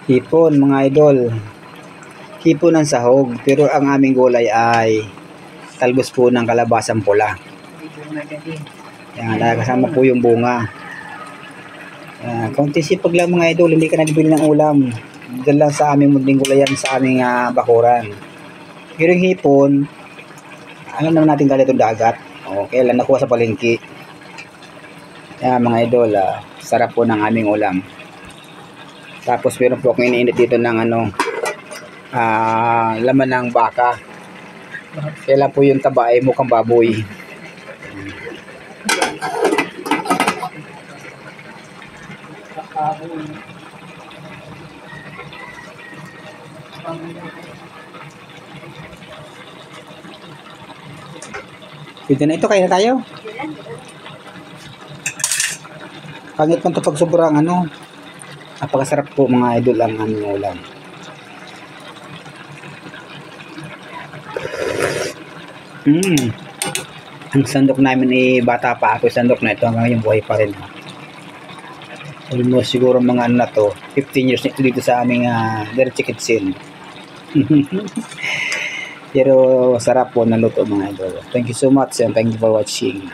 Hipon mga idol. Hipon ng sahog. Pero ang aming gulay ay talbos po ng kalabasang pula. Yan, kasama po yung bunga. Kaunti sipag lang mga idol. Hindi ka nagbili ng ulam. Diyan lang sa aming munting gulayan sa aming bakuran. Pero yung hipon, alam naman natin galing itong dagat. Okay, lang nakuha sa palengke. Yan mga idol, sarap po ng aming ulam. Tapos meron po akong iniinit dito ng laman ng baka. Kailan po yung taba ay mukhang baboy. Pwede na ito, kaya na tayo. Pangit man ito pag sobrang napakasarap po mga idol ang aming ulam. Ang sandok namin bata pa ako, sandok na ito hanggang yung buhay pa rin. Almost siguro mga na to, 15 years nito dito sa aming Diretso Kitchen. Pero sarap po na luto mga idol. Thank you so much and thank you for watching.